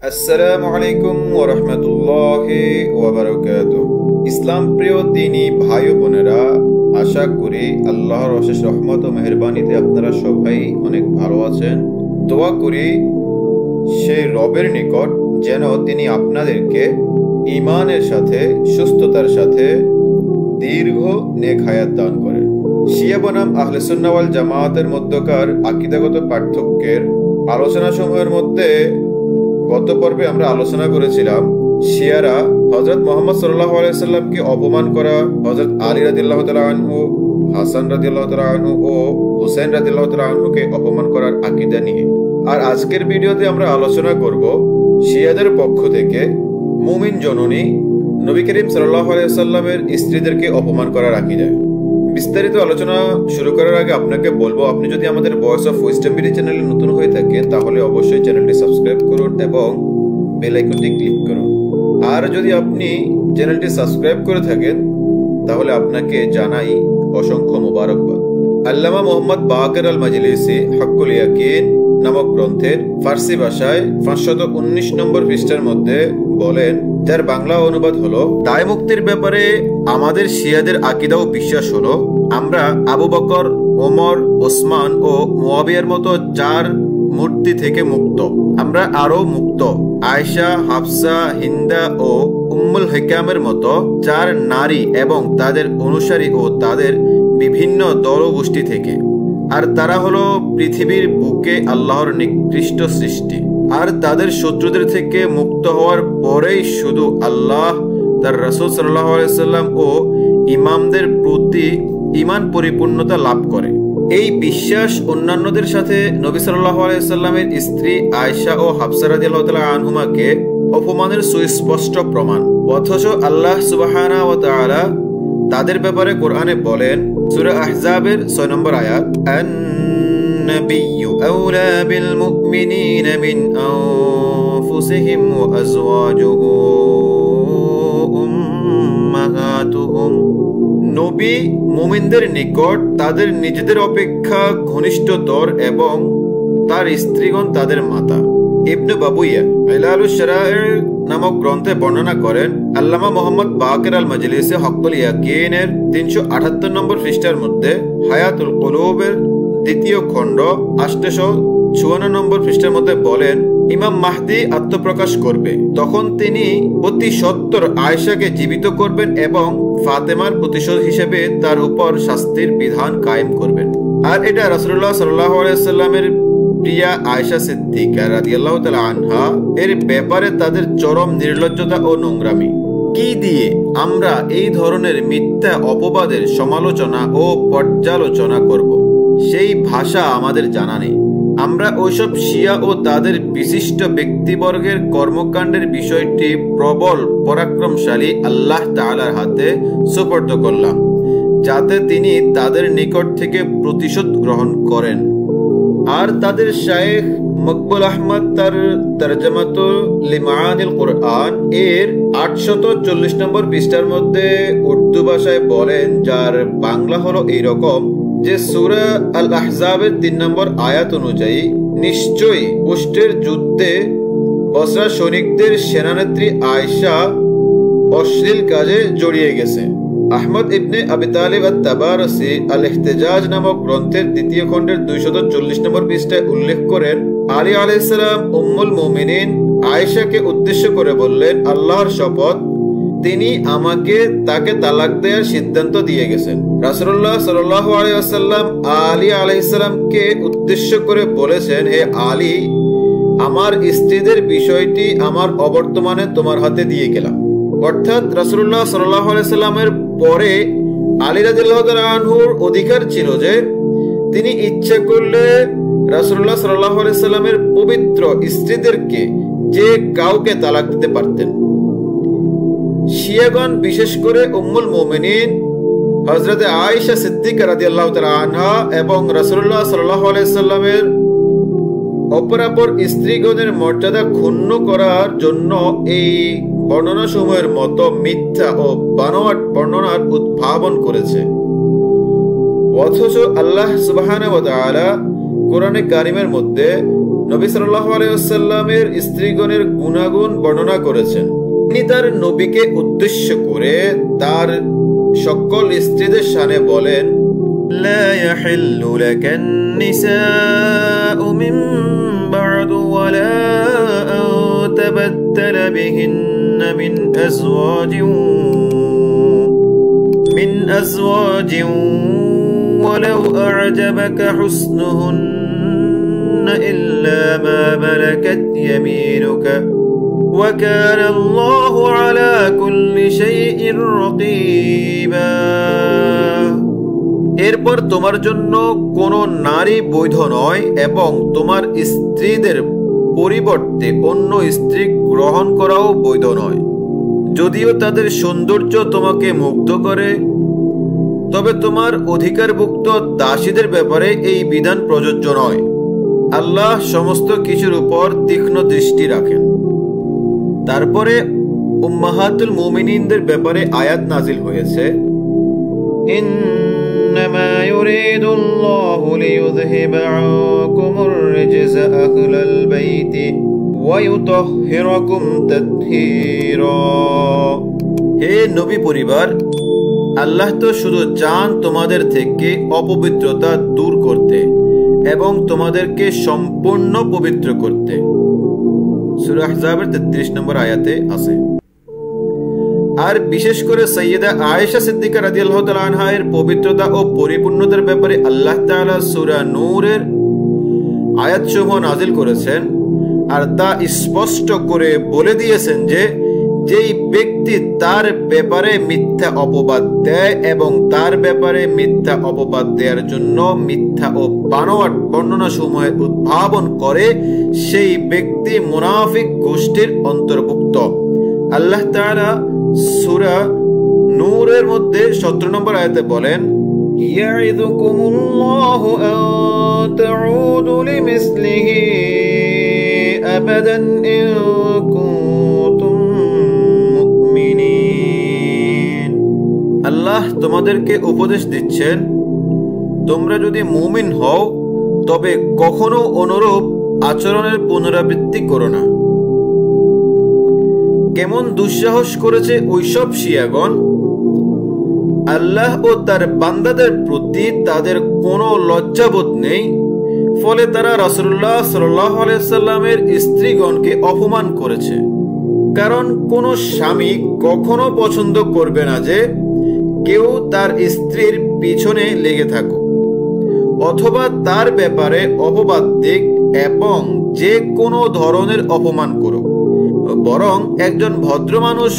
আসসালামু আলাইকুম ওয়া রাহমাতুল্লাহি ওয়া বারাকাতুহু। ইসলাম প্রিয় দিনী ভাই ও বোনেরা, আশা করি আল্লাহর অশেষ রহমত ও মেহেরবানিতে আপনারা সবাই অনেক ভালো আছেন। দোয়া করি সেই রবের নিকট যেন তিনি আপনাদেরকে ঈমানের সাথে, সুস্থতার সাথে দীর্ঘ নেক হায়াত দান করেন। শিয়া বনাম আহলে সুন্নাহ ওয়াল জামাতের মধ্যকার আকীদাগত পার্থক্যের আলোচনা সমূহের মধ্যে গত পর্বে আমরা আলোচনা করেছিলাম শিয়ারা হযরত মুহাম্মদ সাল্লাল্লাহু আলাইহি সাল্লামকে অপমান করা, হযরত আলী রাদিয়াল্লাহু তাআলা আনহু, হাসান রাদিয়াল্লাহু তাআলা আনহু ও হুসাইন রাদিয়াল্লাহু তাআলা আনহুকে অপমান করার আকীদা নিয়ে। আর আজকের ভিডিওতে আমরা আলোচনা করব শিয়াদের পক্ষ থেকে মুমিন জননী নবী করিম সাল্লাল্লাহু আলাইহি সাল্লামের স্ত্রীদেরকে অপমান করার আকীদা। বিস্তারিত আলোচনা শুরু করার আগে আপনাকে বলবো, আপনি যদি আমাদের ভয়েস অফ উইজডম ভিডিও চ্যানেলে নতুন হয়ে থাকেন তাহলে অবশ্যই চ্যানেলটি সাবস্ক্রাইব করুন এবং বেল আইকনটি ক্লিক করুন। আর যদি আপনি চ্যানেলটি সাবস্ক্রাইব করে থাকেন তাহলে আপনাকে জানাই অসংখ্য মোবারকবাদ। আল্লামা মোহাম্মদ বাকের আল মাজলিসি হকুল ইয়াকিন নামক গ্রন্থের ফার্সি ভাষায় 519 নম্বর পৃষ্ঠার মধ্যে বলেন, যার বাংলা অনুবাদ হলো, দায় মুক্তির ব্যাপারে আমাদের শিয়াদের আকীদা ও বিশ্বাস হলো আমরা আবু বকর, ওমর, ওসমান ও মুয়াবিয়ার মতো 4 মূর্তি থেকে মুক্ত। আমরা আরো মুক্ত আয়েশা, হাফসা, হিন্দা ও উম্মুল হিকামের মতো 4 নারী এবং তাদের অনুসারী ও তাদের বিভিন্ন দল ও গোষ্ঠী থেকে। আর তারা হলো পৃথিবীর বুকে আল্লাহর নিকৃষ্ট সৃষ্টি। আর তাদের শত্রুদের থেকে মুক্ত হওয়ার পরেই শুধু আল্লাহ, তার রাসূল সাল্লাল্লাহু আলাইহি সাল্লাম ও ইমামদের প্রতি ঈমান পরিপূর্ণতা লাভ করে। এই বিশ্বাস অন্যান্যদের সাথে নবী সাল্লাল্লাহু আলাইহি সাল্লামের স্ত্রী আয়েশা ও হাফসা রাদিয়াল্লাহু তাআলা আনহুমাকে অপমানের সুস্পষ্ট প্রমাণ। অথচ আল্লাহ সুবহানাহু ওয়া তাআলা তাদের ব্যাপারে কোরআনে বলেন, সূরা আহজাবের 6 নম্বর আয়াত, আন-নাবিয়্যু আওলা বিল মুমিনিনা মিন আনফুসিহিম ওয়া আজওয়াজুহু উম্মাহাতুহুম। নবী মুমিনদের নিকট তাদের নিজেদের অপেক্ষা ঘনিষ্ঠতর এবং তার স্ত্রীগণ তাদের মাতা। ইবনে বাবুইয়া ইলালুশ শারাঈ নামক গ্রন্থে বর্ণনা করেন, আল্লামা মোহাম্মদ বাকের আল মাজলিসি হকুল ইয়াকিনের 378 নম্বর পৃষ্ঠার মধ্যে হায়াতুল কুলুবের 2য় খণ্ড 854 নম্বর পৃষ্ঠার মধ্যে বলেন, ইমাম মাহদী আত্মপ্রকাশ করবে, তখন তিনি অতি সত্বর আয়েশাকে জীবিত করবেন এবং ফাতেমার প্রতিশোধ হিসেবে তার উপর শাস্তির বিধান কায়েম করবেন। আর এটা রাসূলুল্লাহ সাল্লাল্লাহু আলাইহি সাল্লামের প্রিয়া আয়েশা সিদ্দিকা রাদিয়াল্লাহু তাআলা আনহা এর ব্যাপারে তাদের চরম নির্লজ্জতা ও নোংরামি। কি দিয়ে আমরা এই ধরনের মিথ্যা অপবাদের সমালোচনা ও পর্যালোচনা করব, সেই ভাষা আমাদের জানা নেই। আমরা ওইসব শিয়া ও তাদের বিশিষ্ট ব্যক্তিবর্গের কর্মকাণ্ডের বিষয়টি প্রবল পরাক্রমশালী আল্লাহ তাআলার হাতে সুপর্দ করলাম, যাতে তিনি তাদের নিকট থেকে প্রতিশোধ গ্রহণ করেন। আর তাদের শায়েখ মকবুল আহমদ তার তরজমাতুল লিমানিল কুরআন এর 840 নম্বর পৃষ্ঠার মধ্যে উর্দু ভাষায় বলেন, যার বাংলা হলো এইরকম, যে সূরা আল আহজাবের 3 নম্বর আয়াত অনুযায়ী নিশ্চয়ই উষ্টের যুদ্ধে বসরা সৈনিকদের সেনানেত্রী আয়েশা অশ্লীল কাজে জড়িয়ে গেছে। আহমদ ইবনে আবি তালিব আত-তাবারসি আল ইহতিজাজ নামক গ্রন্থের 2য় খণ্ডের 240 নম্বর পৃষ্ঠায় উল্লেখ করেন, আলী আলাইহিস সালাম উম্মুল মুমিনিন আয়েশাকে উদ্দেশ্য করে বললেন, আল্লাহর শপথ, তিনি আমাকে তাকে তালাক দেওয়ার সিদ্ধান্ত দিয়ে গেছেন। রাসূলুল্লাহ সাল্লাল্লাহু আলাইহি ওয়াসাল্লাম আলী আলাইহিস সালামকে উদ্দেশ্য করে বলেছেন, হে আলী, আমার স্ত্রীদের বিষয়টি আমার অবর্তমানে তোমার হাতে দিয়ে গেলাম। অর্থাৎ রাসূলুল্লাহ সাল্লাল্লাহু আলাইহি সাল্লামের পরে আলী রাদিয়াল্লাহু তাআলা আনহুর অধিকার ছিল যে তিনি ইচ্ছা করলে রাসূলুল্লাহ সাল্লাল্লাহু আলাইহি সাল্লামের পবিত্র স্ত্রীদেরকে যে কাউকে তালাক দিতে পারতেন। শিয়াগণ, বিশেষ করে উম্মুল মুমিনিন হযরত আয়েশা সিদ্দিকা রাদিয়াল্লাহু তাআলা আনহা এবং রাসূলুল্লাহ সাল্লাল্লাহু আলাইহি সাল্লামের অপরাপর স্ত্রীগণের মর্যাদা ক্ষুণ্ণ করার জন্য এই বর্ণনা সমূহের মতো মিথ্যা ও বানোয়াট বর্ণনার উদ্ভাবন করেছে। অথচ আল্লাহ সুবহানাহু ওয়া তাআলা কোরআনে কারিমের মধ্যে নবী সাল্লাল্লাহু আলাইহি ওয়াসাল্লামের স্ত্রীগণের গুণাগুণ বর্ণনা করেছেন। তিনি তার নবীকে উদ্দেশ্য করে তার সকল স্ত্রীদের শানে বলেন, লা ইয়াহিল্লু লাকান নিসাউ মিন বা'দু ওয়ালা আন তাবাদদালা বিহিন্না মিন আজওয়াজিন ওয়ালাউ আ'জাবাকা হুসনুহুন্না ইল্লা মা মালাকাত ইয়ামিনুকা ওয়া কানা আল্লাহু আলা কুল্লি শাইইন রাকীবা। এরপর তোমার জন্য কোনো নারী বৈধ নয় এবং তোমার স্ত্রীদের পরিবর্তে অন্য স্ত্রী গ্রহণ করাও বৈধ নয়। যদিও তাদের সৌন্দর্য তোমাকে মুগ্ধ করে, তবে তোমার অধিকারভুক্ত দাসীদের ব্যাপারে এই বিধান প্রযোজ্য নয়। আল্লাহ সমস্ত কিছুর উপর তীক্ষ্ণ দৃষ্টি রাখেন। তারপরে উম্মাহাতুল মুমিনিনদের ব্যাপারে আয়াত নাজিল হয়েছে, ইন্নামা ইউরিদুল্লাহু লিইয়ুযহিবা আনকুমুর রিজসা আহলাল বাইতি ওয়া ইউতাহহিরাকুম তাতহীরা। হে নবী পরিবার, আল্লাহ তো শুধু চান তোমাদের থেকে অপবিত্রতা দূর করতে এবং তোমাদেরকে সম্পূর্ণ পবিত্র করতে। সূরা আহজাবের 33 নম্বর আয়াতে আছে। আর বিশেষ করে সাইয়্যিদা আয়েশা সিদ্দিকা রাদিয়াল্লাহু তাআলা আনহা এর পবিত্রতা ও পরিপূর্ণতার ব্যাপারে আল্লাহ তাআলা সূরা নূরের আয়াতসমূহ নাজিল করেছেন। আর তা স্পষ্ট করে বলে দিয়েছেন যে যেই ব্যক্তি তার ব্যাপারে মিথ্যা অপবাদ দেয় এবং তার ব্যাপারে মিথ্যা অপবাদ দেওয়ার জন্য মিথ্যা ও বানোয়াট বর্ণনা সমূহের উদ্ভাবন করে, সেই ব্যক্তি মুনাফিক গোষ্ঠীর অন্তর্ভুক্ত। আল্লাহ তাআলা সূরা নূরের মধ্যে 17 নম্বর আয়াতে বলেন, ইয়াইযুকুমুল্লাহু আন তাউদু লিমিসলিহি আবাদান ইন কুনতুম মুমিনিন। আল্লাহ তোমাদেরকে উপদেশ দিচ্ছেন, তোমরা যদি মুমিন হও তবে কখনো অনুরূপ আচরণের পুনরাবৃত্তি করো না। কেমন দুঃসাহস করেছে ওইসব শিয়াগণ! আল্লাহ ও তার বান্দাদের প্রতি তাদের কোনো লজ্জাবোধ নেই, ফলে তারা রাসূলুল্লাহ সাল্লাল্লাহু আলাইহি ওয়াসাল্লামের স্ত্রীগণকে অপমান করেছে। কারণ কোন স্বামী কখনো পছন্দ করবে না যে কেউ তার স্ত্রীর পিছনে লেগে থাকুক অথবা তার ব্যাপারে অপবাদ দিক এবং যে কোনো ধরনের অপমান করুক। বরং একজন ভদ্র মানুষ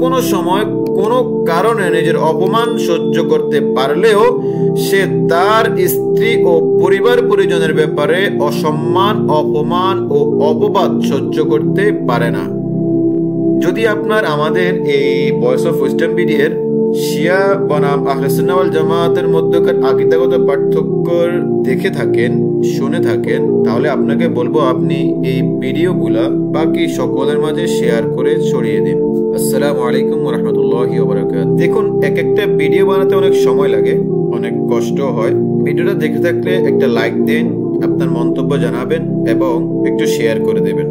কোনো সময় কোনো কারণে নিজের অপমান সহ্য করতে পারলেও সে তার স্ত্রী ও পরিবার পরিজনের ব্যাপারে অসম্মান, অপমান ও অপবাদ সহ্য করতে পারে না। যদি আপনার আমাদের এই ভয়েস অফ উইজডম ভিডিওর শিয়া বনাম আহলে সুন্নাহ ওয়াল জামাতের মধ্যকার আকীদাগত পার্থক্য দেখে থাকেন, শুনে থাকেন, তাহলে আপনাকে বলবো আপনি এই ভিডিওগুলা বাকি সকলের মাঝে শেয়ার করে ছড়িয়ে দিন। আসসালামু আলাইকুম ওয়া রাহমাতুল্লাহি ওয়া বারাকাতুহু। দেখুন, একটা ভিডিও বানাতে অনেক সময় লাগে, অনেক কষ্ট হয়। ভিডিওটা দেখে থাকলে একটা লাইক দিন, আপনার মন্তব্য জানাবেন এবং একটু শেয়ার করে দেবেন।